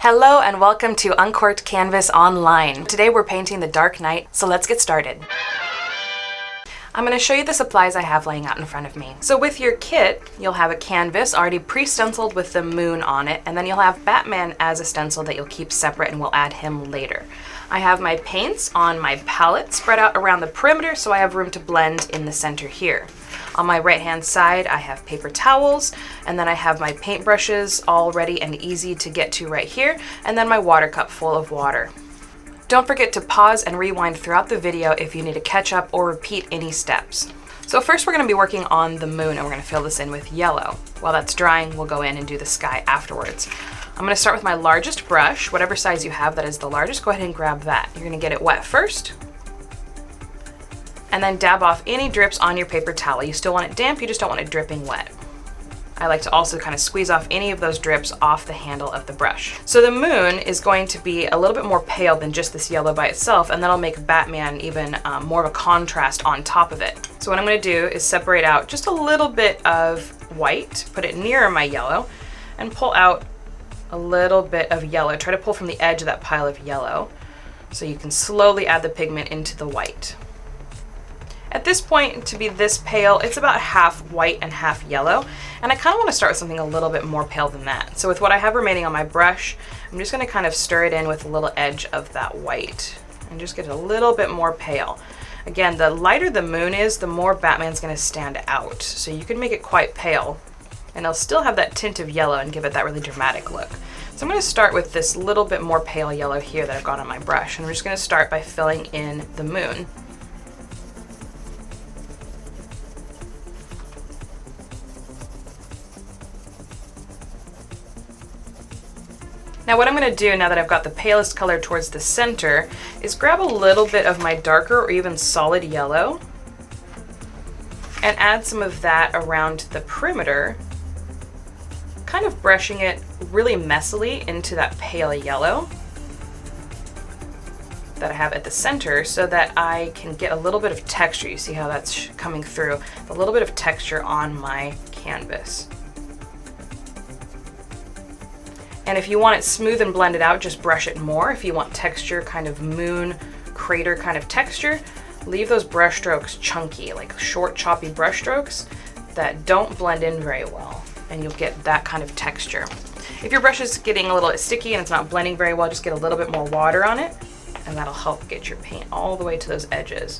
Hello and welcome to Uncorked Canvas Online. Today we're painting the Dark Knight, so let's get started. I'm going to show you the supplies I have laying out in front of me. So with your kit, you'll have a canvas already pre-stenciled with the moon on it, and then you'll have Batman as a stencil that you'll keep separate and we'll add him later. I have my paints on my palette spread out around the perimeter so I have room to blend in the center here. On my right hand side I have paper towels, and then I have my paintbrushes all ready and easy to get to right here, and then my water cup full of water. Don't forget to pause and rewind throughout the video if you need to catch up or repeat any steps. So first we're going to be working on the moon, and we're going to fill this in with yellow. While that's drying, we'll go in and do the sky afterwards. I'm going to start with my largest brush. Whatever size you have that is the largest, go ahead and grab that. You're going to get it wet first, and then dab off any drips on your paper towel. You still want it damp, you just don't want it dripping wet. I like to also kind of squeeze off any of those drips off the handle of the brush. So the moon is going to be a little bit more pale than just this yellow by itself, and that'll make Batman even more of a contrast on top of it. So what I'm going to do is separate out just a little bit of white, put it near my yellow, and pull out a little bit of yellow. Try to pull from the edge of that pile of yellow so you can slowly add the pigment into the white. At this point, to be this pale, it's about half white and half yellow, and I kind of want to start with something a little bit more pale than that. So with what I have remaining on my brush, I'm just going to kind of stir it in with a little edge of that white and just get it a little bit more pale. Again, the lighter the moon is, the more Batman's going to stand out. So you can make it quite pale, and it'll still have that tint of yellow and give it that really dramatic look. So I'm going to start with this little bit more pale yellow here that I've got on my brush, and I'm just going to start by filling in the moon. Now what I'm going to do now that I've got the palest color towards the center is grab a little bit of my darker or even solid yellow and add some of that around the perimeter, kind of brushing it really messily into that pale yellow that I have at the center so that I can get a little bit of texture. You see how that's coming through? A little bit of texture on my canvas. And if you want it smooth and blended out, just brush it more. If you want texture, kind of moon crater kind of texture, leave those brush strokes chunky, like short choppy brush strokes that don't blend in very well, and you'll get that kind of texture. If your brush is getting a little sticky and it's not blending very well, just get a little bit more water on it, and that'll help get your paint all the way to those edges.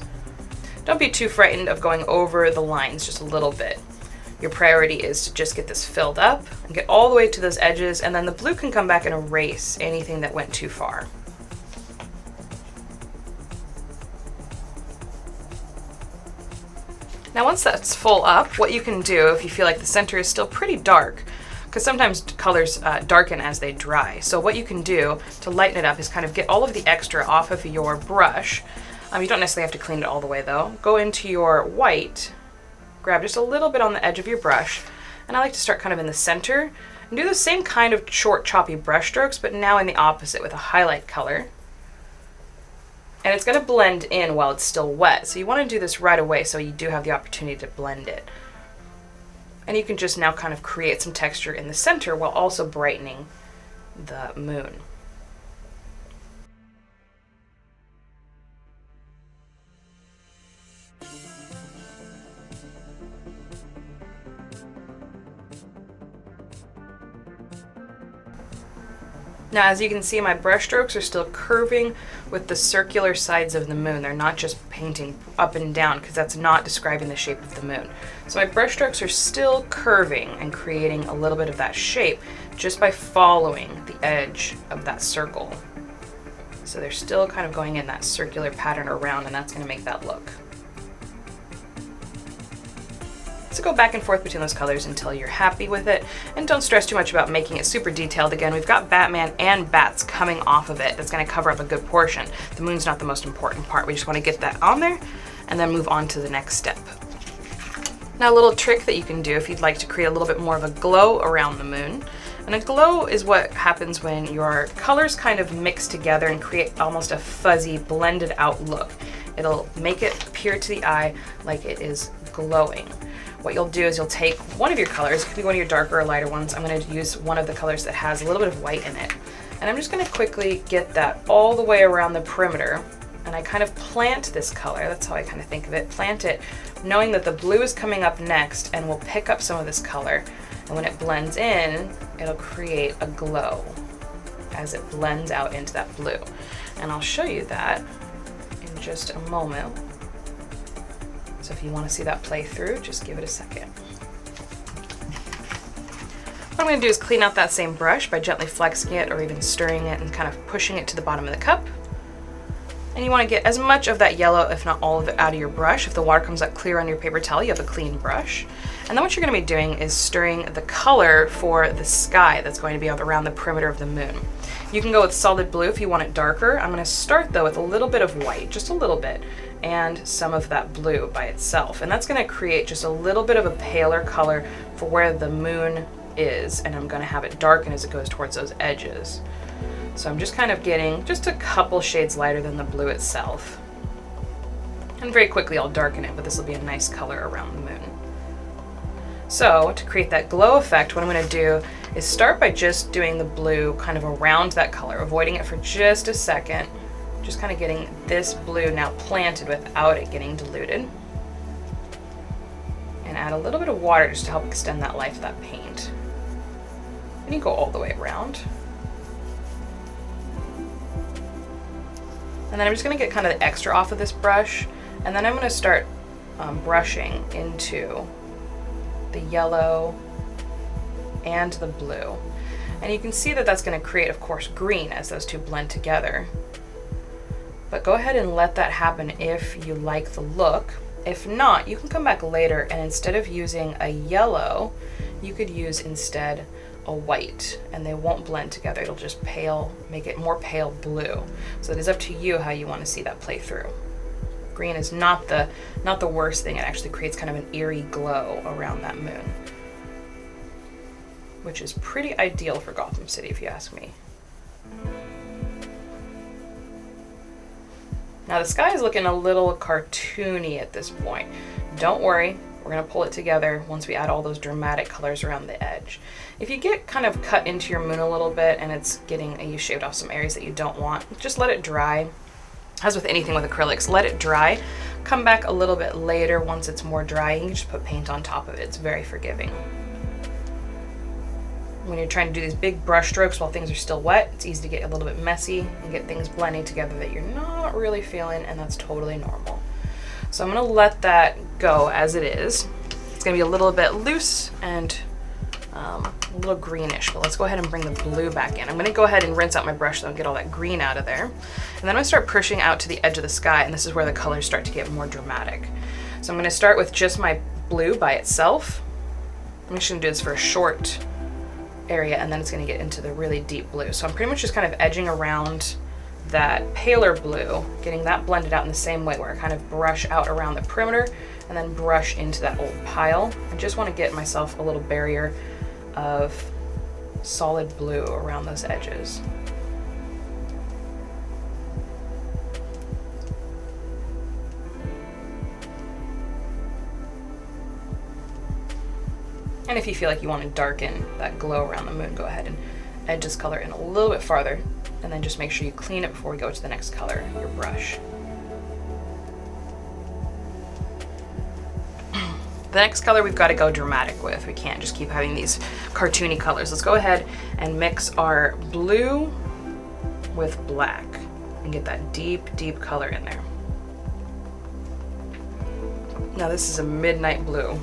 Don't be too frightened of going over the lines, just a little bit. Your priority is to just get this filled up and get all the way to those edges, and then the blue can come back and erase anything that went too far. Now once that's full up, what you can do if you feel like the center is still pretty dark, because sometimes colors darken as they dry, so what you can do to lighten it up is kind of get all of the extra off of your brush. You don't necessarily have to clean it all the way though. Go into your white, grab just a little bit on the edge of your brush, and I like to start kind of in the center and do the same kind of short choppy brush strokes, but now in the opposite with a highlight color. And it's going to blend in while it's still wet, so you want to do this right away so you do have the opportunity to blend it. And you can just now kind of create some texture in the center while also brightening the moon. Now as you can see, my brush strokes are still curving with the circular sides of the moon. They're not just painting up and down, because that's not describing the shape of the moon. So my brush strokes are still curving and creating a little bit of that shape just by following the edge of that circle. So they're still kind of going in that circular pattern around, and that's going to make that look. So go back and forth between those colors until you're happy with it, and don't stress too much about making it super detailed. Again, we've got Batman and bats coming off of it. That's going to cover up a good portion. The moon's not the most important part. We just want to get that on there and then move on to the next step. Now a little trick that you can do if you'd like to create a little bit more of a glow around the moon. And a glow is what happens when your colors kind of mix together and create almost a fuzzy, blended out look. It'll make it appear to the eye like it is glowing. what you'll do is you'll take one of your colors, it could be one of your darker or lighter ones. I'm going to use one of the colors that has a little bit of white in it. And I'm just gonna quickly get that all the way around the perimeter, and I kind of plant this color. That's how I kind of think of it. Plant it, knowing that the blue is coming up next and we'll pick up some of this color. And when it blends in, it'll create a glow as it blends out into that blue. And I'll show you that in just a moment. So if you want to see that play through, just give it a second. What I'm going to do is clean out that same brush by gently flexing it or even stirring it and kind of pushing it to the bottom of the cup. And you want to get as much of that yellow, if not all of it, out of your brush. If the water comes out clear on your paper towel, you have a clean brush. And then what you're going to be doing is stirring the color for the sky that's going to be around the perimeter of the moon. You can go with solid blue if you want it darker. I'm going to start though with a little bit of white, just a little bit, and some of that blue by itself. And that's going to create just a little bit of a paler color for where the moon is, and I'm going to have it darken as it goes towards those edges. So I'm just kind of getting just a couple shades lighter than the blue itself. And very quickly I'll darken it, but this will be a nice color around the moon. So to create that glow effect, what I'm going to do is start by just doing the blue kind of around that color, avoiding it for just a second, just kind of getting this blue now planted without it getting diluted. And add a little bit of water just to help extend that life of that paint. And you go all the way around. And then I'm just going to get kind of the extra off of this brush, and then I'm going to start brushing into the yellow and the blue. And you can see that that's going to create, of course, green as those two blend together. But go ahead and let that happen if you like the look. If not, you can come back later, and instead of using a yellow, you could use instead a white, and they won't blend together. It'll just pale, make it more pale blue. So it is up to you how you want to see that play through. Green is not the worst thing. It actually creates kind of an eerie glow around that moon, which is pretty ideal for Gotham City if you ask me. Now the sky is looking a little cartoony at this point. Don't worry, we're going to pull it together once we add all those dramatic colors around the edge. If you get kind of cut into your moon a little bit and it's you shaved off some areas that you don't want, just let it dry. As with anything with acrylics, let it dry. Come back a little bit later once it's more dry, and you just put paint on top of it. It's very forgiving. When you're trying to do these big brush strokes while things are still wet, it's easy to get a little bit messy and get things blending together that you're not really feeling, and that's totally normal. So I'm going to let that go as it is. It's going to be a little bit loose and a little greenish, but let's go ahead and bring the blue back in. I'm going to go ahead and rinse out my brush so I don't get all that green out of there. And then I'm going to start pushing out to the edge of the sky, and this is where the colors start to get more dramatic. So I'm going to start with just my blue by itself. I'm just going to do this for a short area, and then it's going to get into the really deep blue. So I'm pretty much just kind of edging around that paler blue, getting that blended out in the same way where I kind of brush out around the perimeter and then brush into that old pile. I just want to get myself a little barrier of solid blue around those edges. And if you feel like you want to darken that glow around the moon, go ahead and edge this color in a little bit farther, and then just make sure you clean it before we go to the next color, your brush. The next color we've got to go dramatic with. We can't just keep having these cartoony colors. Let's go ahead and mix our blue with black and get that deep, deep color in there. Now this is a midnight blue,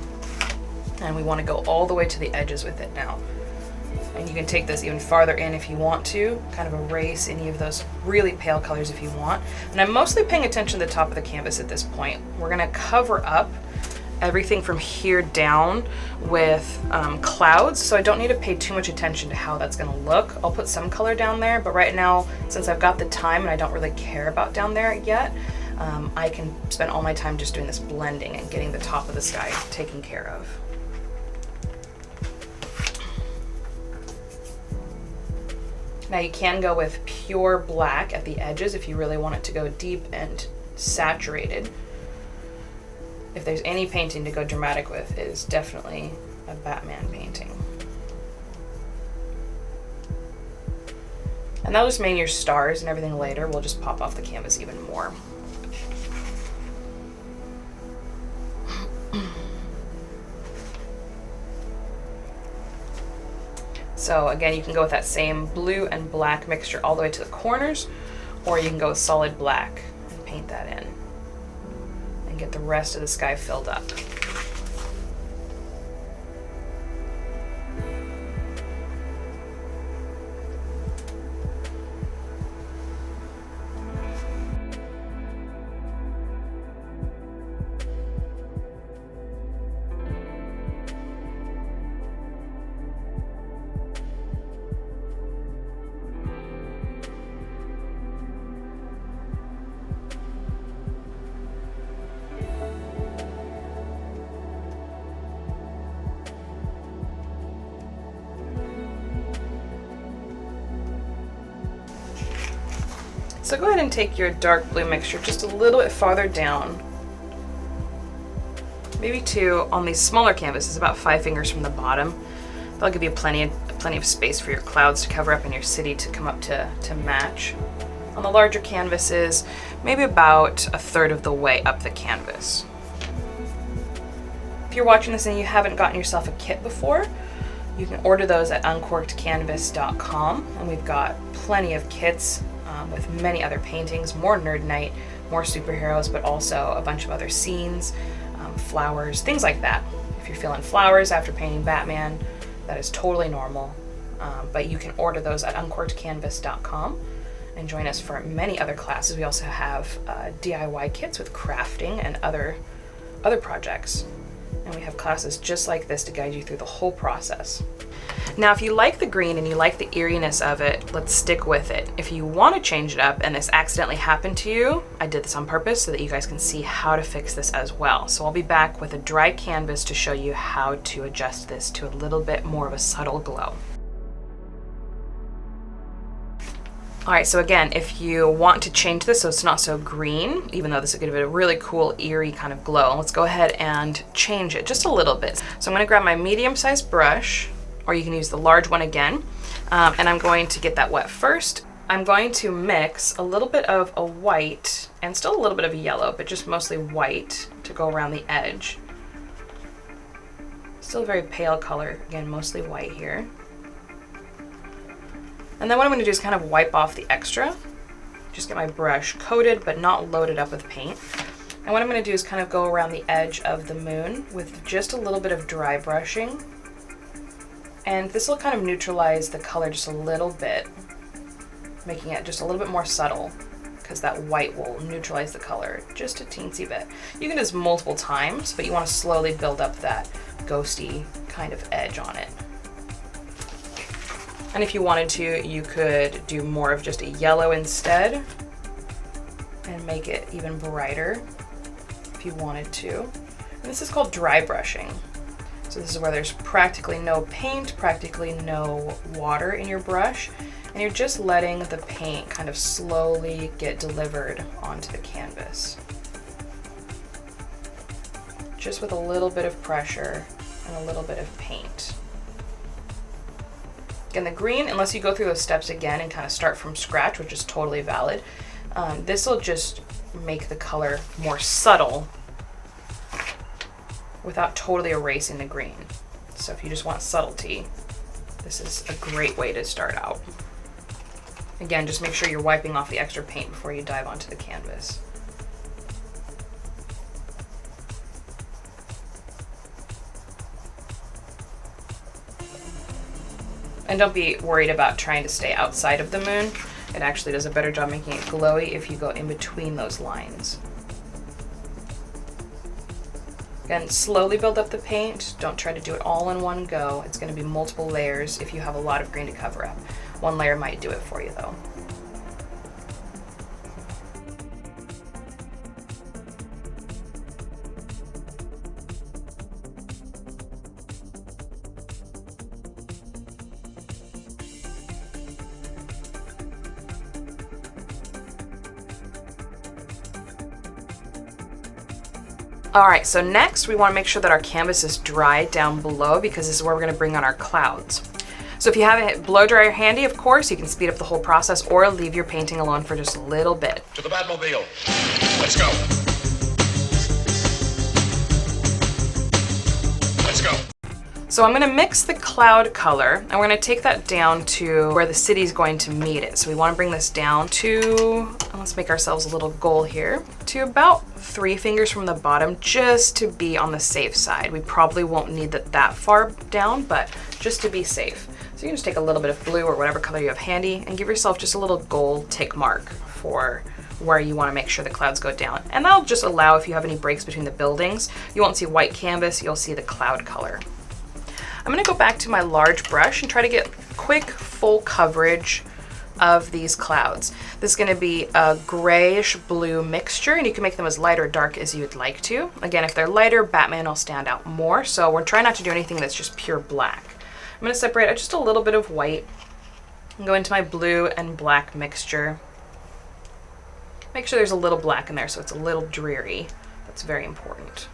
and we want to go all the way to the edges with it now. And you can take this even farther in if you want to, kind of erase any of those really pale colors if you want. And I'm mostly paying attention to the top of the canvas at this point. We're going to cover up everything from here down with clouds, so I don't need to pay too much attention to how that's going to look. I'll put some color down there, but right now, since I've got the time and I don't really care about down there yet, I can spend all my time just doing this blending and getting the top of the sky taken care of. Now you can go with pure black at the edges if you really want it to go deep and saturated. If there's any painting to go dramatic with, it is definitely a Batman painting. And that'll just mean your stars and everything later will just pop off the canvas even more. So again, you can go with that same blue and black mixture all the way to the corners, or you can go with solid black and paint that in and get the rest of the sky filled up. So go ahead and take your dark blue mixture just a little bit farther down, maybe on these smaller canvases, about 5 fingers from the bottom. That'll give you plenty of space for your clouds to cover up and your city to come up to match. On the larger canvases, maybe about 1/3 of the way up the canvas. If you're watching this and you haven't gotten yourself a kit before, you can order those at uncorkedcanvas.com, and we've got plenty of kits with many other paintings, more Nerd Night, more superheroes, but also a bunch of other scenes, flowers, things like that. If you're feeling flowers after painting Batman, that is totally normal, but you can order those at uncorkedcanvas.com and join us for many other classes. We also have DIY kits with crafting and other projects, and we have classes just like this to guide you through the whole process. Now, if you like the green and you like the eeriness of it, let's stick with it. If you want to change it up and this accidentally happened to you, I did this on purpose so that you guys can see how to fix this as well. So I'll be back with a dry canvas to show you how to adjust this to a little bit more of a subtle glow. All right, so again, if you want to change this so it's not so green, even though this is going to be a really cool, eerie kind of glow, let's go ahead and change it just a little bit. So I'm going to grab my medium-sized brush, or you can use the large one again, and I'm going to get that wet first. I'm going to mix a little bit of a white and still a little bit of a yellow, but just mostly white to go around the edge. Still a very pale color, again, mostly white here. And then what I'm going to do is kind of wipe off the extra. Just get my brush coated but not loaded up with paint. And what I'm going to do is kind of go around the edge of the moon with just a little bit of dry brushing. And this will kind of neutralize the color just a little bit, making it just a little bit more subtle, because that white will neutralize the color just a teensy bit. You can do this multiple times, but you want to slowly build up that ghosty kind of edge on it. And if you wanted to, you could do more of just a yellow instead and make it even brighter if you wanted to. And this is called dry brushing. So this is where there's practically no paint, practically no water in your brush, and you're just letting the paint kind of slowly get delivered onto the canvas. Just with a little bit of pressure and a little bit of paint. Again, the green, unless you go through those steps again and kind of start from scratch, which is totally valid, this will just make the color more subtle without totally erasing the green. So if you just want subtlety, this is a great way to start out. Again, just make sure you're wiping off the extra paint before you dive onto the canvas. And don't be worried about trying to stay outside of the moon. It actually does a better job making it glowy if you go in between those lines. Again, slowly build up the paint. Don't try to do it all in one go. It's going to be multiple layers if you have a lot of green to cover up. One layer might do it for you though. All right, so next we want to make sure that our canvas is dry down below, because this is where we're going to bring on our clouds. So So if you have a blow dryer handy, of course, you can speed up the whole process or leave your painting alone for just a little bit. To the Batmobile. Let's go. Let's go. So I'm gonna mix the cloud color and we're gonna take that down to where the city's going to meet it. So we wanna bring this down to, let's make ourselves a little goal here, to about 3 fingers from the bottom, just to be on the safe side. We probably won't need that far down, but just to be safe. So you can just take a little bit of blue or whatever color you have handy and give yourself just a little goal tick mark for where you want to make sure the clouds go down. And that'll just allow, if you have any breaks between the buildings, you won't see white canvas, you'll see the cloud color. I'm gonna go back to my large brush and try to get quick, full coverage of these clouds. This is gonna be a grayish blue mixture, and you can make them as light or dark as you'd like to. Again, if they're lighter, Batman will stand out more, so we're trying not to do anything that's just pure black. I'm gonna separate out just a little bit of white and go into my blue and black mixture. Make sure there's a little black in there so it's a little dreary. That's very important.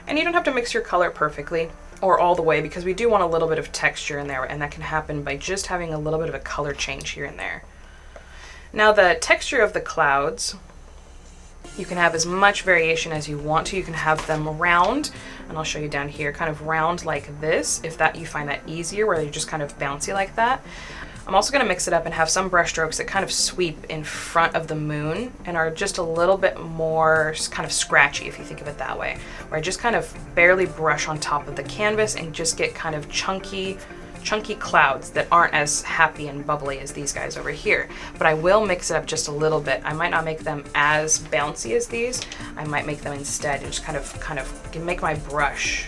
And you don't have to mix your color perfectly or all the way, because we do want a little bit of texture in there, and that can happen by just having a little bit of a color change here and there. Now the texture of the clouds, you can have as much variation as you want to. You can have them round, and I'll show you down here, kind of round like this, if that you find that easier, where they're just kind of bouncy like that. I'm also going to mix it up and have some brush strokes that kind of sweep in front of the moon and are just a little bit more kind of scratchy, if you think of it that way, where I just kind of barely brush on top of the canvas and just get kind of chunky clouds that aren't as happy and bubbly as these guys over here. But I will mix it up just a little bit. I might not make them as bouncy as these. I might make them instead and just kind of make my brush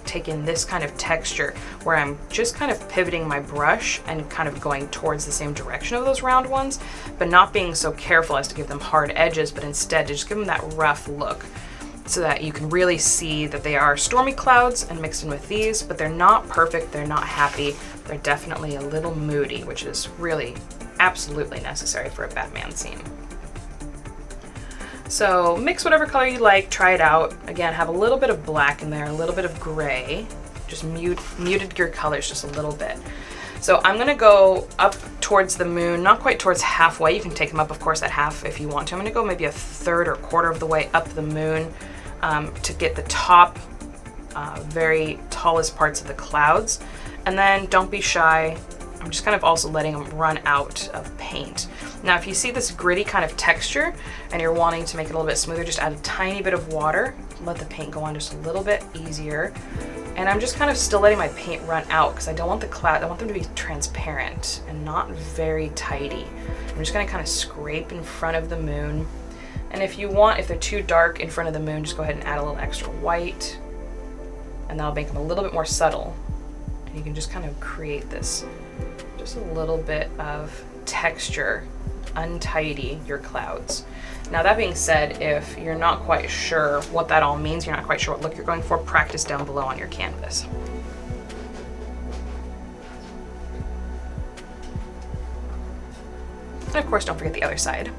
take in this kind of texture where I'm just kind of pivoting my brush and kind of going towards the same direction of those round ones, but not being so careful as to give them hard edges, but instead to just give them that rough look so that you can really see that they are stormy clouds and mixed in with these, but they're not perfect, they're not happy, they're definitely a little moody, which is really absolutely necessary for a Batman scene. So mix whatever color you like, try it out. Again, have a little bit of black in there, a little bit of gray. Just muted your colors just a little bit. So I'm gonna go up towards the moon, not quite towards halfway. You can take them up, of course, at half if you want to. I'm gonna go maybe a third or quarter of the way up the moon to get the top, very tallest parts of the clouds. And then don't be shy. I'm just kind of also letting them run out of paint. Now, if you see this gritty kind of texture and you're wanting to make it a little bit smoother, just add a tiny bit of water, let the paint go on just a little bit easier. And I'm just kind of still letting my paint run out because I don't want the cloud, I want them to be transparent and not very tidy. I'm just gonna kind of scrape in front of the moon. And if you want, if they're too dark in front of the moon, just go ahead and add a little extra white, and that'll make them a little bit more subtle. And you can just kind of create this, just a little bit of texture, untidy your clouds. Now that being said, if you're not quite sure what that all means, you're not quite sure what look you're going for, practice down below on your canvas. And of course, don't forget the other side.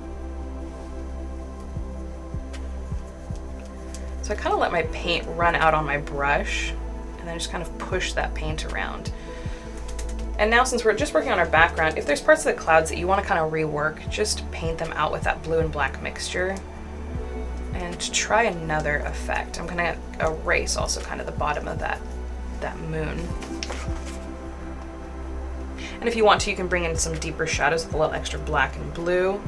So I kind of let my paint run out on my brush and then just kind of push that paint around. And now, since we're just working on our background, if there's parts of the clouds that you want to kind of rework, just paint them out with that blue and black mixture and try another effect. I'm gonna erase also kind of the bottom of that moon. And if you want to, you can bring in some deeper shadows with a little extra black and blue.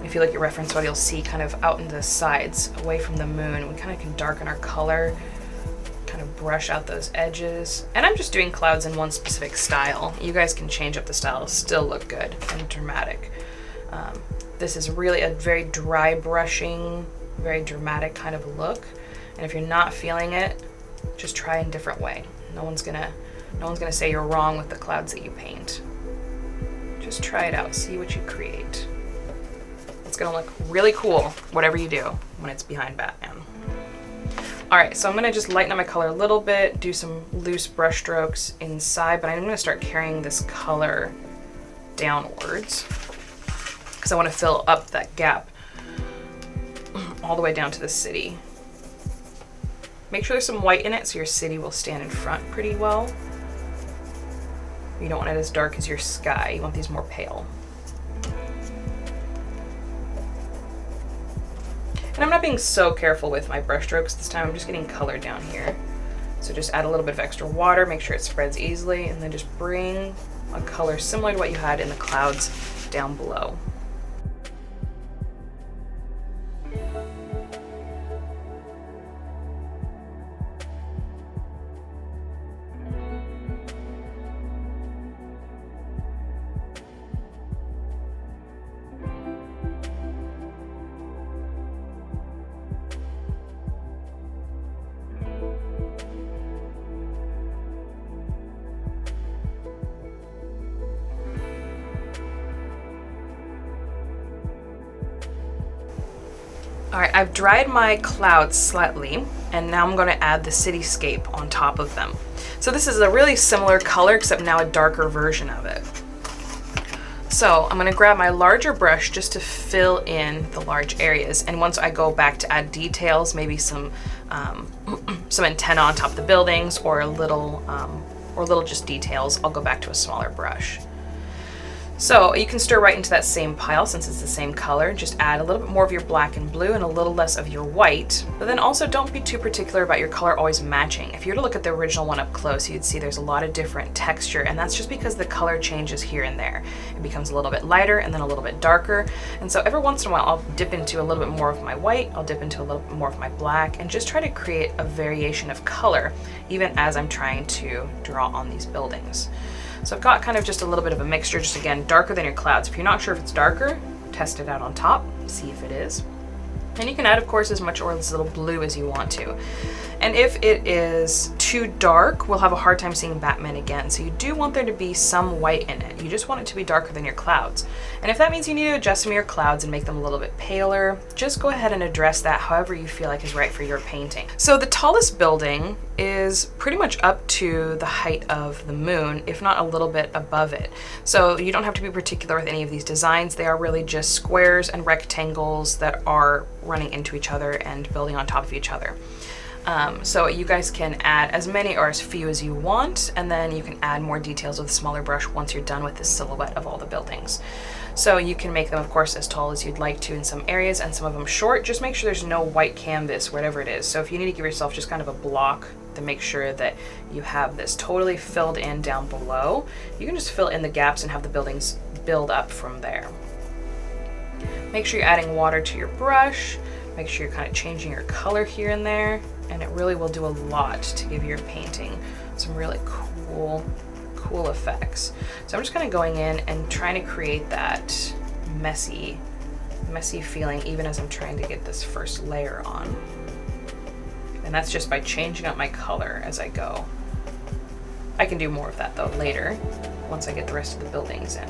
If you look at reference photo, you'll see kind of out in the sides, away from the moon, we kind of can darken our color, kind of brush out those edges. And I'm just doing clouds in one specific style. You guys can change up the style, it'll still look good and dramatic. This is really a very dry brushing, very dramatic kind of look. And if you're not feeling it, just try a different way. No one's gonna say you're wrong with the clouds that you paint. Just try it out, see what you create. It's gonna look really cool, whatever you do, when it's behind Batman. All right, so I'm gonna just lighten up my color a little bit, do some loose brush strokes inside, but I'm gonna start carrying this color downwards because I wanna fill up that gap all the way down to the city. Make sure there's some white in it so your city will stand in front pretty well. You don't want it as dark as your sky. You want these more pale. And I'm not being so careful with my brush strokes this time. I'm just getting color down here. So just add a little bit of extra water, make sure it spreads easily, and then just bring a color similar to what you had in the clouds down below. All right, I've dried my clouds slightly, and now I'm going to add the cityscape on top of them. So this is a really similar color, except now a darker version of it. So I'm going to grab my larger brush just to fill in the large areas, and once I go back to add details, maybe some antenna on top of the buildings, or little just details, I'll go back to a smaller brush. So you can stir right into that same pile since it's the same color. Just add a little bit more of your black and blue and a little less of your white. But then also don't be too particular about your color always matching. If you were to look at the original one up close, you'd see there's a lot of different texture, and that's just because the color changes here and there. It becomes a little bit lighter and then a little bit darker. And so every once in a while I'll dip into a little bit more of my white, I'll dip into a little bit more of my black, and just try to create a variation of color even as I'm trying to draw on these buildings. So I've got kind of just a little bit of a mixture, just again, darker than your clouds. If you're not sure if it's darker, test it out on top, see if it is. And you can add, of course, as much or as little blue as you want to. And if it is too dark, we'll have a hard time seeing Batman again. So you do want there to be some white in it. You just want it to be darker than your clouds. And if that means you need to adjust some of your clouds and make them a little bit paler, just go ahead and address that however you feel like is right for your painting. So the tallest building is pretty much up to the height of the moon, if not a little bit above it. So you don't have to be particular with any of these designs. They are really just squares and rectangles that are running into each other and building on top of each other. So you guys can add as many or as few as you want, and then you can add more details with a smaller brush once you're done with the silhouette of all the buildings. So you can make them, of course, as tall as you'd like to in some areas, and some of them short. Just make sure there's no white canvas, whatever it is. So if you need to give yourself just kind of a block, to make sure that you have this totally filled in down below, you can just fill in the gaps and have the buildings build up from there. Make sure you're adding water to your brush. Make sure you're kind of changing your color here and there, and it really will do a lot to give your painting some really cool effects. So I'm just kind of going in and trying to create that messy feeling even as I'm trying to get this first layer on. And that's just by changing up my color as I go. I can do more of that though later, once I get the rest of the buildings in.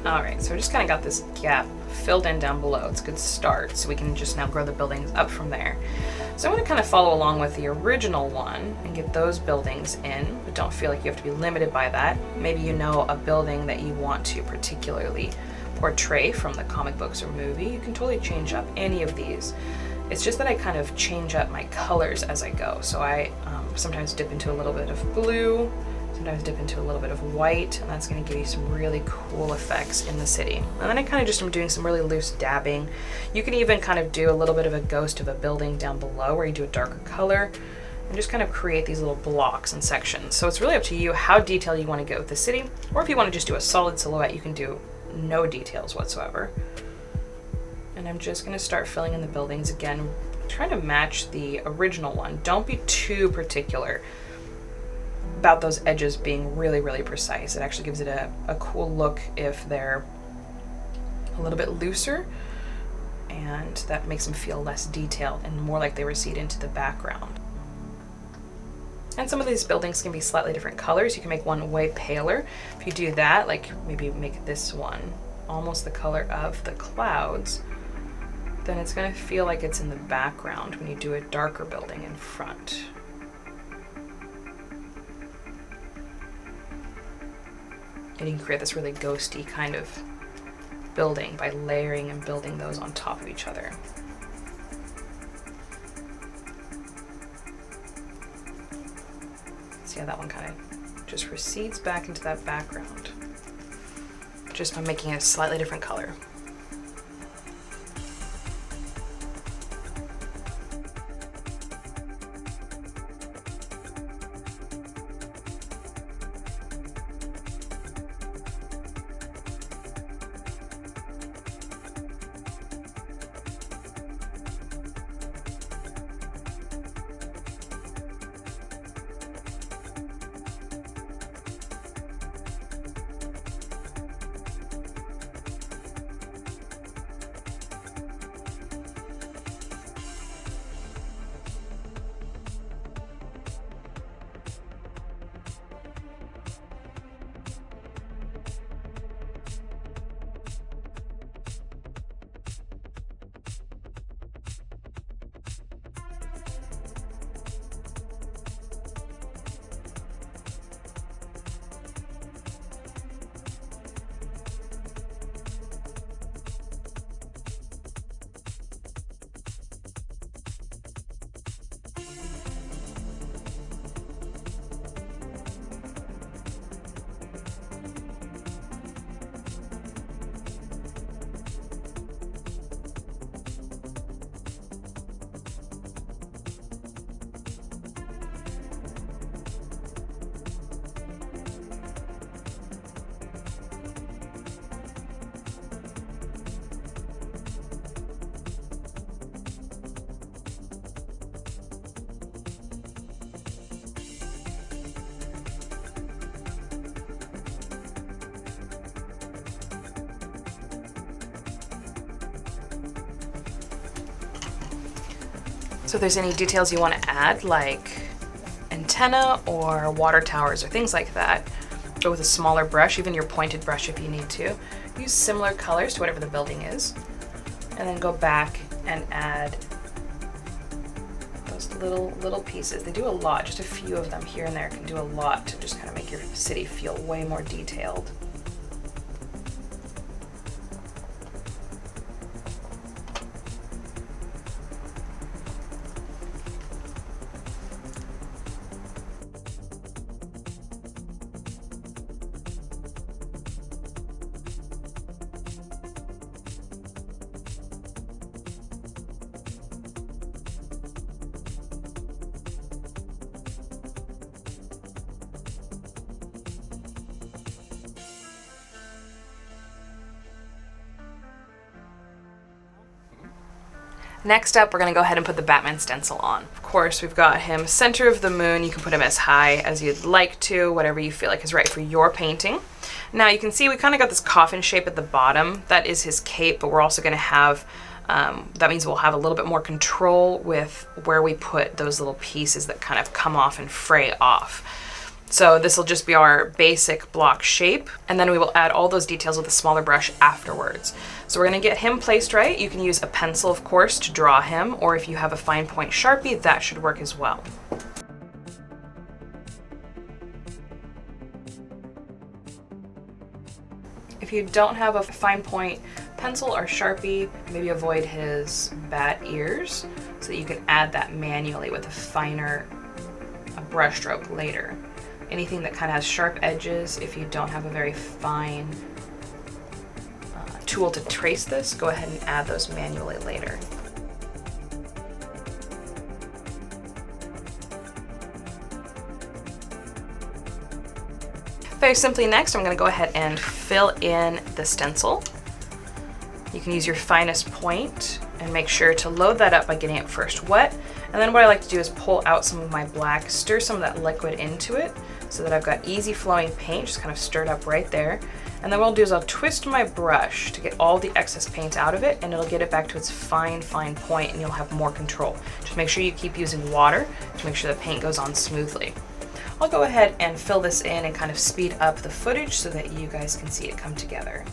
Alright, so we just kind of got this gap filled in down below. It's a good start, so we can just now grow the buildings up from there. So I'm going to kind of follow along with the original one and get those buildings in, but don't feel like you have to be limited by that. Maybe you know a building that you want to particularly portray from the comic books or movie. You can totally change up any of these. It's just that I kind of change up my colors as I go. So I sometimes dip into a little bit of blue, sometimes dip into a little bit of white, and that's going to give you some really cool effects in the city. And then I kind of just am doing some really loose dabbing. You can even kind of do a little bit of a ghost of a building down below where you do a darker color and just kind of create these little blocks and sections. So it's really up to you how detailed you want to go with the city, or if you want to just do a solid silhouette, you can do no details whatsoever. And I'm just going to start filling in the buildings again, trying to match the original one. Don't be too particular about those edges being really, really precise. It actually gives it a cool look if they're a little bit looser, and that makes them feel less detailed and more like they recede into the background. And some of these buildings can be slightly different colors. You can make one way paler. If you do that, like maybe make this one almost the color of the clouds, then it's going to feel like it's in the background when you do a darker building in front. And you can create this really ghosty kind of building by layering and building those on top of each other. See how that one kind of just recedes back into that background just by making it a slightly different color. So if there's any details you want to add, like antenna or water towers or things like that, go with a smaller brush, even your pointed brush if you need to. Use similar colors to whatever the building is, and then go back and add those little pieces. They do a lot, just a few of them here and there can do a lot to just kind of make your city feel way more detailed. Next up, we're gonna go ahead and put the Batman stencil on. Of course, we've got him center of the moon. You can put him as high as you'd like to, whatever you feel like is right for your painting. Now you can see we kind of got this coffin shape at the bottom. That is his cape, but we're also gonna have, that means we'll have a little bit more control with where we put those little pieces that kind of come off and fray off. So this will just be our basic block shape, and then we will add all those details with a smaller brush afterwards. So we're gonna get him placed right. You can use a pencil, of course, to draw him, or if you have a fine point Sharpie, that should work as well. If you don't have a fine point pencil or Sharpie, maybe avoid his bat ears so that you can add that manually with a finer brush stroke later. Anything that kind of has sharp edges, if you don't have a very fine tool to trace this, go ahead and add those manually later. Very simply next, I'm going to go ahead and fill in the stencil. You can use your finest point and make sure to load that up by getting it first wet. And then what I like to do is pull out some of my black, stir some of that liquid into it so that I've got easy flowing paint, just kind of stirred up right there. And then what I'll do is I'll twist my brush to get all the excess paint out of it, and it'll get it back to its fine point, and you'll have more control. Just make sure you keep using water to make sure the paint goes on smoothly. I'll go ahead and fill this in and kind of speed up the footage so that you guys can see it come together.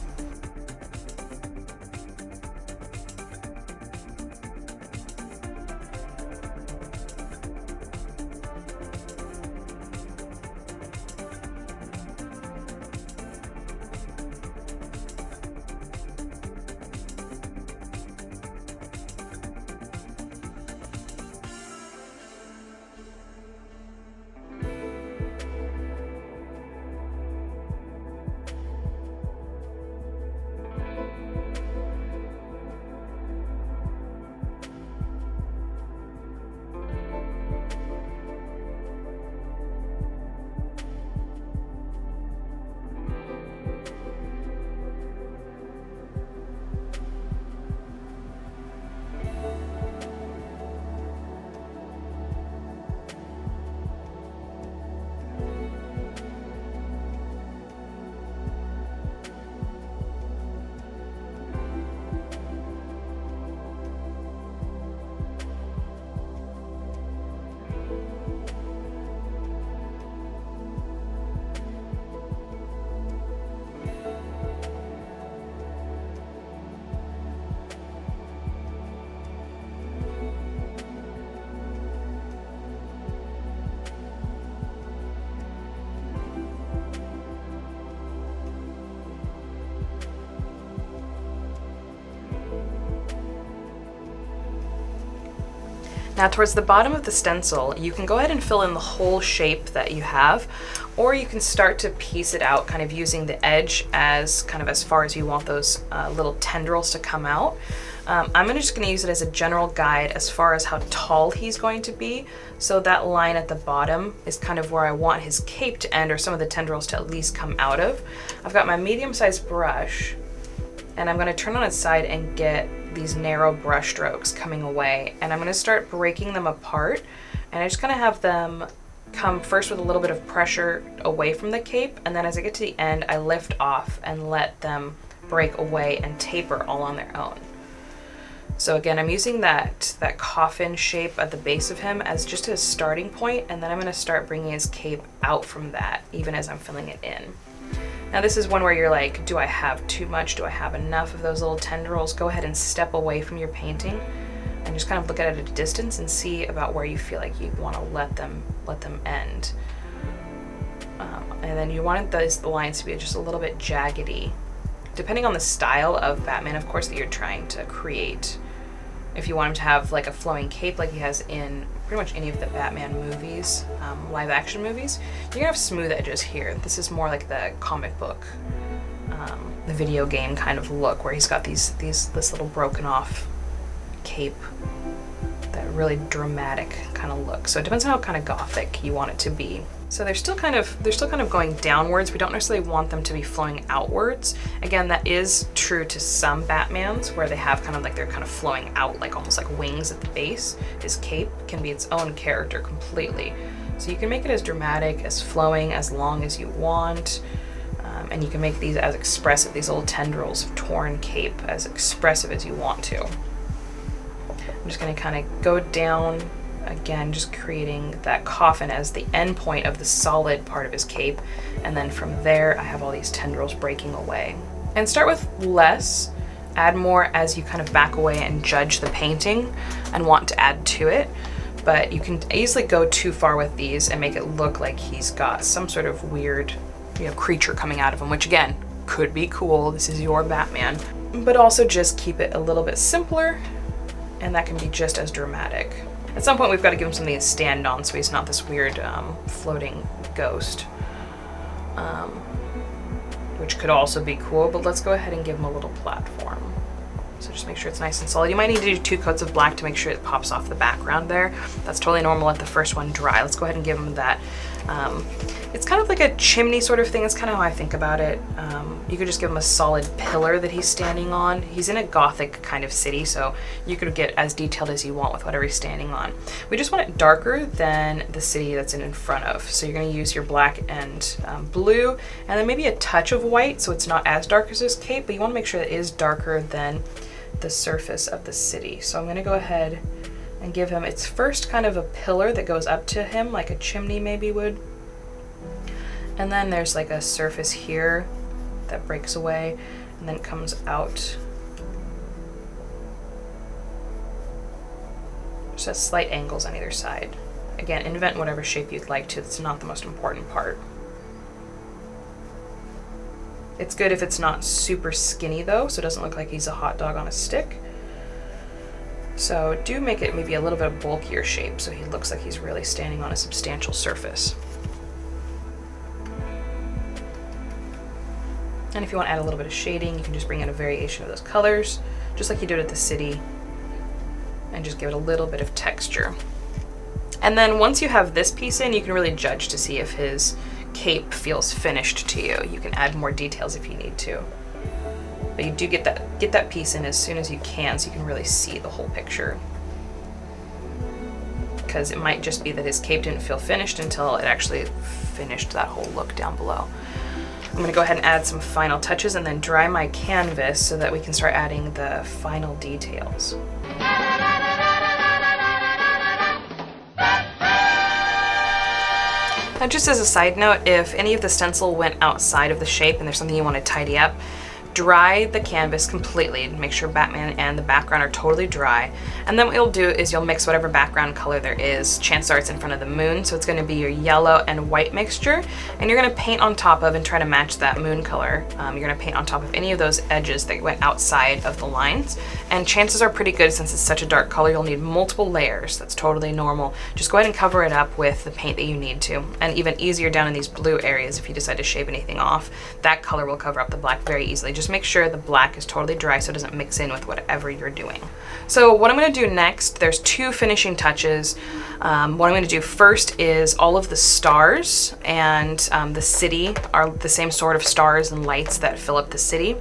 Now towards the bottom of the stencil, you can go ahead and fill in the whole shape that you have, or you can start to piece it out, kind of using the edge as kind of as far as you want those little tendrils to come out. I'm just gonna use it as a general guide as far as how tall he's going to be. So that line at the bottom is kind of where I want his cape to end, or some of the tendrils to at least come out of. I've got my medium-sized brush, and I'm gonna turn on its side and get these narrow brush strokes coming away, and I'm gonna start breaking them apart, and I just kind of have them come first with a little bit of pressure away from the cape, and then as I get to the end, I lift off and let them break away and taper all on their own. So again, I'm using that coffin shape at the base of him as just a starting point, and then I'm gonna start bringing his cape out from that, even as I'm filling it in. Now this is one where you're like, do I have too much? Do I have enough of those little tendrils? Go ahead and step away from your painting and just kind of look at it at a distance and see about where you feel like you want to let them end. And then you wanted the lines to be just a little bit jaggedy, depending on the style of Batman, of course, that you're trying to create. If you want him to have like a flowing cape like he has in pretty much any of the Batman movies, live action movies, you're gonna have smooth edges here. This is more like the comic book, the video game kind of look, where he's got this little broken off cape, that really dramatic kind of look. So it depends on how kind of gothic you want it to be. So they're still kind of going downwards. We don't necessarily want them to be flowing outwards. Again, that is true to some Batmans, where they have kind of like, they're kind of flowing out, like almost like wings at the base. His cape can be its own character completely. So you can make it as dramatic, as flowing, as long as you want. And you can make these as expressive, these little tendrils of torn cape, as expressive as you want to. I'm just gonna kind of go down, again, just creating that coffin as the end point of the solid part of his cape, and then from there I have all these tendrils breaking away. And start with less, add more as you kind of back away and judge the painting and want to add to it. But you can easily go too far with these and make it look like he's got some sort of weird, creature coming out of him, which again, could be cool. This is your Batman. But also just keep it a little bit simpler, and that can be just as dramatic. At some point we've got to give him something to stand on so he's not this weird floating ghost, which could also be cool, but let's go ahead and give him a little platform. So just make sure it's nice and solid. You might need to do 2 coats of black to make sure it pops off the background there. That's totally normal. Let the first one dry. Let's go ahead and give him that. It's kind of like a chimney sort of thing. It's kind of how I think about it. You could just give him a solid pillar that he's standing on. He's in a gothic kind of city, so you could get as detailed as you want with whatever he's standing on. We just want it darker than the city that's in front of. So you're going to use your black and blue, and then maybe a touch of white, so it's not as dark as his cape, but you want to make sure that it is darker than the surface of the city. So I'm going to go ahead and give him its first kind of a pillar that goes up to him, like a chimney maybe would. And then there's like a surface here that breaks away and then comes out. Just slight angles on either side. Again, invent whatever shape you'd like to. It's not the most important part. It's good if it's not super skinny though, so it doesn't look like he's a hot dog on a stick. So do make it maybe a little bit of bulkier shape so he looks like he's really standing on a substantial surface. And if you want to add a little bit of shading, you can just bring in a variation of those colors, just like you did at the city, and just give it a little bit of texture. And then once you have this piece in, you can really judge to see if his cape feels finished to you. You can add more details if you need to. But you do get that piece in as soon as you can, so you can really see the whole picture. Because it might just be that his cape didn't feel finished until it actually finished that whole look down below. I'm gonna go ahead and add some final touches and then dry my canvas so that we can start adding the final details. Now just as a side note, if any of the stencil went outside of the shape and there's something you want to tidy up, dry the canvas completely. Make sure Batman and the background are totally dry. And then what you'll do is you'll mix whatever background color there is. Chances are it's in front of the moon, so it's going to be your yellow and white mixture. And you're going to paint on top of and try to match that moon color. You're going to paint on top of any of those edges that went outside of the lines. And chances are pretty good, since it's such a dark color, you'll need multiple layers. That's totally normal. Just go ahead and cover it up with the paint that you need to. And even easier down in these blue areas, if you decide to shave anything off, that color will cover up the black very easily. Just make sure the black is totally dry so it doesn't mix in with whatever you're doing. So what I'm going to do next, there's two finishing touches. What I'm going to do first is all of the stars and the city are the same sort of stars and lights that fill up the city.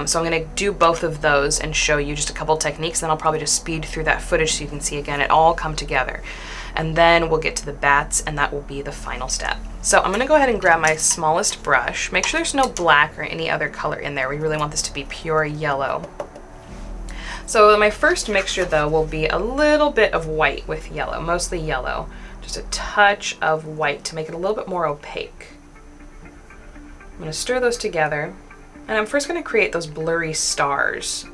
So I'm going to do both of those and show you just a couple techniques. Then I'll probably just speed through that footage so you can see again it all come together. And then we'll get to the bats, and that will be the final step. So I'm going to go ahead and grab my smallest brush. Make sure there's no black or any other color in there. We really want this to be pure yellow. So my first mixture though will be a little bit of white with yellow, mostly yellow. Just a touch of white to make it a little bit more opaque. I'm going to stir those together, and I'm first going to create those blurry stars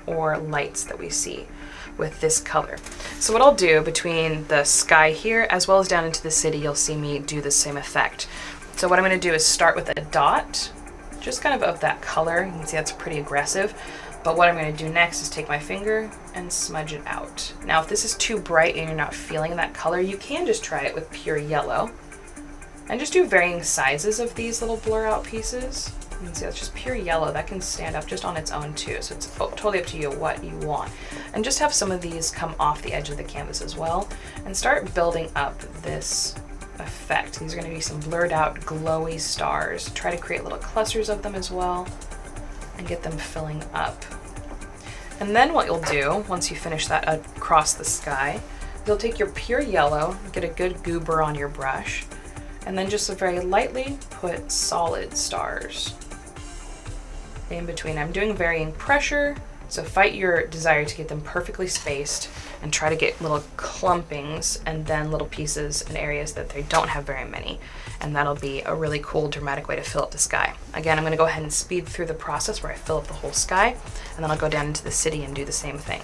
or lights that we see with this color. So what I'll do between the sky here as well as down into the city, you'll see me do the same effect. So what I'm going to do is start with a dot, just kind of that color. You can see that's pretty aggressive. But what I'm going to do next is take my finger and smudge it out. Now if this is too bright and you're not feeling that color, you can just try it with pure yellow. And just do varying sizes of these little blur out pieces. You can see that's just pure yellow. That can stand up just on its own too. So it's totally up to you what you want. And just have some of these come off the edge of the canvas as well. And start building up this effect. These are going to be some blurred out glowy stars. Try to create little clusters of them as well and get them filling up. And then what you'll do, once you finish that across the sky, you'll take your pure yellow, get a good goober on your brush, and then just very lightly put solid stars in between. I'm doing varying pressure, so fight your desire to get them perfectly spaced and try to get little clumpings and then little pieces in areas that they don't have very many. And that'll be a really cool dramatic way to fill up the sky. Again, I'm going to go ahead and speed through the process where I fill up the whole sky, and then I'll go down into the city and do the same thing.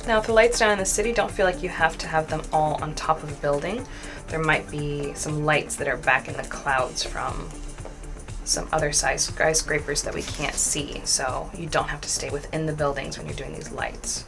Now, if the lights down in the city, don't feel like you have to have them all on top of a building. There might be some lights that are back in the clouds from some other size skyscrapers that we can't see, so you don't have to stay within the buildings when you're doing these lights.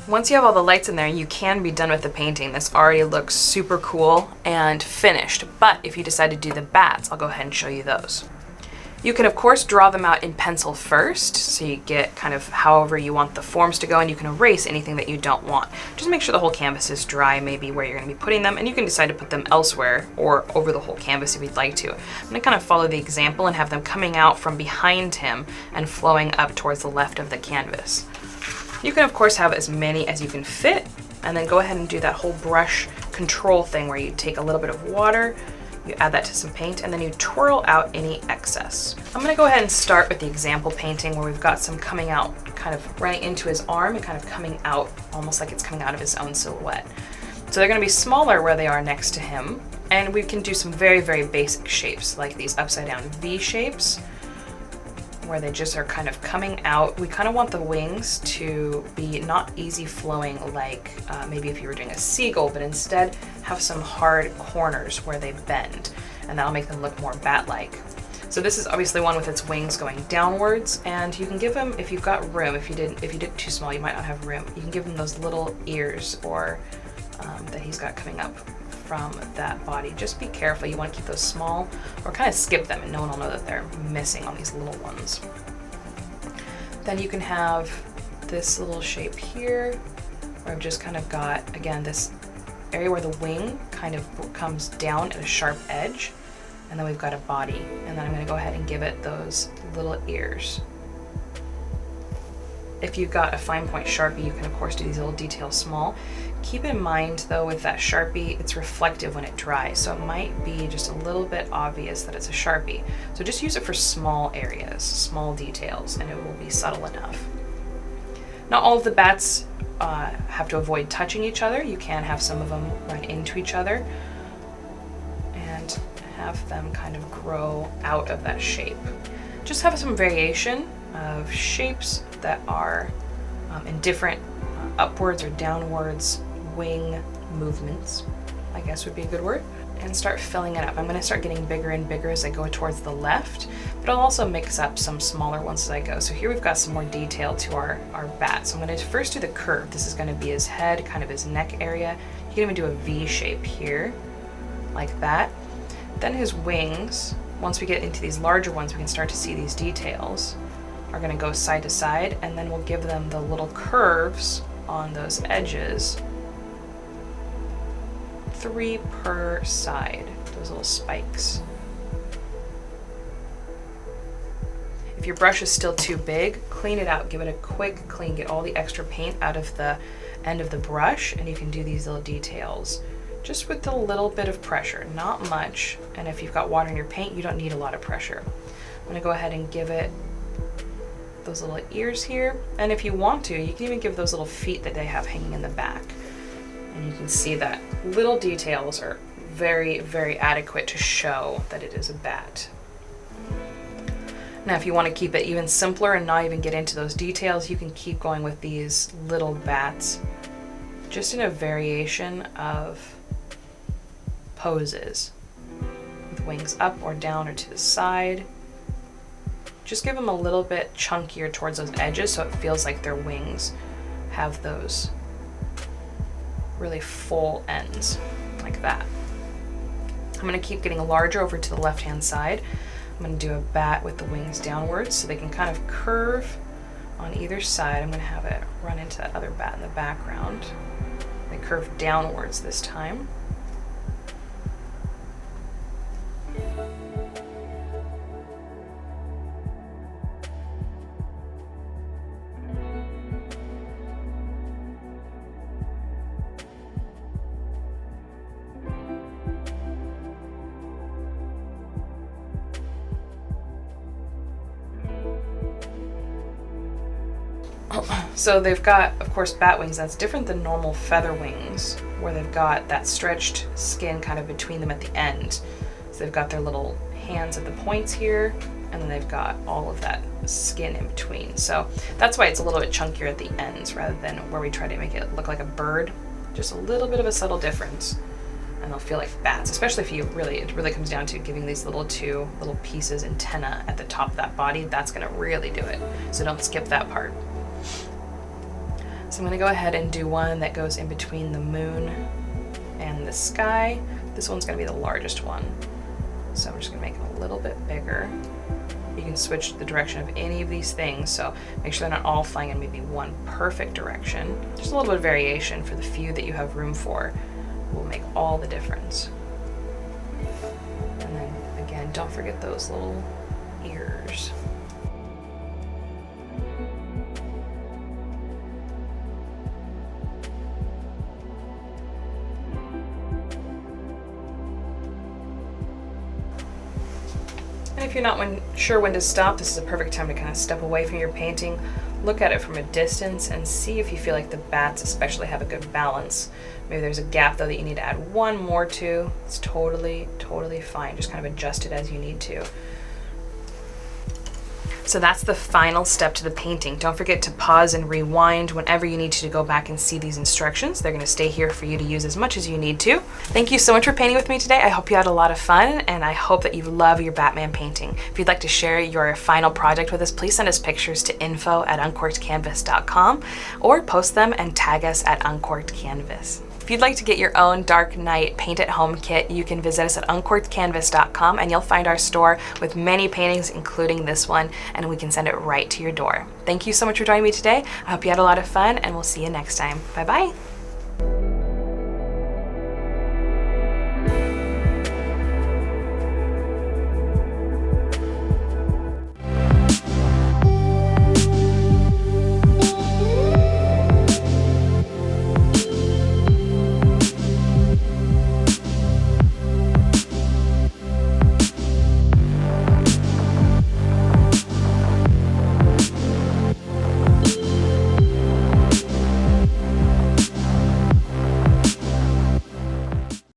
Once you have all the lights in there, you can be done with the painting. This already looks super cool and finished, but if you decide to do the bats, I'll go ahead and show you those. You can of course draw them out in pencil first, so you get kind of however you want the forms to go, and you can erase anything that you don't want. Just make sure the whole canvas is dry, maybe where you're going to be putting them, and you can decide to put them elsewhere or over the whole canvas if you'd like to. I'm going to kind of follow the example and have them coming out from behind him and flowing up towards the left of the canvas. You can of course have as many as you can fit, and then go ahead and do that whole brush control thing where you take a little bit of water, you add that to some paint, and then you twirl out any excess. I'm gonna go ahead and start with the example painting where we've got some coming out kind of right into his arm and kind of coming out almost like it's coming out of his own silhouette. So they're gonna be smaller where they are next to him, and we can do some very, very basic shapes like these upside down V shapes where they just are kind of coming out. We kind of want the wings to be not easy flowing like maybe if you were doing a seagull, but instead have some hard corners where they bend, and that'll make them look more bat-like. So this is obviously one with its wings going downwards, and you can give them, if you've got room, if you did it too small, you might not have room, you can give them those little ears or that he's got coming up from that body. Just be careful, you want to keep those small or kind of skip them and no one will know that they're missing on these little ones. Then you can have this little shape here where I've just kind of got, again, this area where the wing kind of comes down at a sharp edge, and then we've got a body, and then I'm going to go ahead and give it those little ears. If you've got a fine point Sharpie, you can of course do these little details small. Keep in mind though with that Sharpie, it's reflective when it dries, so it might be just a little bit obvious that it's a Sharpie. So just use it for small areas, small details, and it will be subtle enough. Not all of the bats have to avoid touching each other. You can have some of them run into each other and have them kind of grow out of that shape. Just have some variation of shapes that are in different upwards or downwards wing movements, I guess would be a good word, and start filling it up. I'm going to start getting bigger and bigger as I go towards the left, but I'll also mix up some smaller ones as I go. So here we've got some more detail to our bat. So I'm going to first do the curve. This is going to be his head, kind of his neck area. You can even do a V shape here, like that. Then his wings, once we get into these larger ones, we can start to see these details, are going to go side to side, and then we'll give them the little curves on those edges, 3 per side, those little spikes. If your brush is still too big, clean it out, give it a quick clean, get all the extra paint out of the end of the brush, and you can do these little details just with a little bit of pressure, not much, and if you've got water in your paint, you don't need a lot of pressure. I'm going to go ahead and give it those little ears here, and if you want to, you can even give those little feet that they have hanging in the back, and you can see that little details are very, very adequate to show that it is a bat. Now if you want to keep it even simpler and not even get into those details, you can keep going with these little bats just in a variation of poses with wings up or down or to the side. Just give them a little bit chunkier towards those edges so it feels like their wings have those really full ends, like that. I'm going to keep getting larger over to the left-hand side. I'm going to do a bat with the wings downwards so they can kind of curve on either side. I'm going to have it run into that other bat in the background. They curve downwards this time. So they've got, of course, bat wings. That's different than normal feather wings, where they've got that stretched skin kind of between them at the end. So they've got their little hands at the points here, and then they've got all of that skin in between. So that's why it's a little bit chunkier at the ends rather than where we try to make it look like a bird. Just a little bit of a subtle difference, and they'll feel like bats, especially if you it really comes down to giving these two little pieces antenna at the top of that body. That's gonna really do it. So don't skip that part. So I'm gonna go ahead and do one that goes in between the moon and the sky. This one's gonna be the largest one. So I'm just gonna make it a little bit bigger. You can switch the direction of any of these things, so make sure they're not all flying in maybe one perfect direction. Just a little bit of variation for the few that you have room for will make all the difference. And then again, don't forget those little ears. And if you're not sure when to stop, this is a perfect time to kind of step away from your painting, look at it from a distance, and see if you feel like the bats especially have a good balance. Maybe there's a gap though that you need to add one more to. It's totally fine. Just kind of adjust it as you need to. So that's the final step to the painting. Don't forget to pause and rewind whenever you need to go back and see these instructions. They're gonna stay here for you to use as much as you need to. Thank you so much for painting with me today. I hope you had a lot of fun, and I hope that you love your Batman painting. If you'd like to share your final project with us, please send us pictures to info@uncorkedcanvas.com or post them and tag us at uncorkedcanvas. If you'd like to get your own Dark Knight paint at home kit, you can visit us at uncorkedcanvas.com, and you'll find our store with many paintings, including this one, and we can send it right to your door. Thank you so much for joining me today. I hope you had a lot of fun, and we'll see you next time. Bye-bye.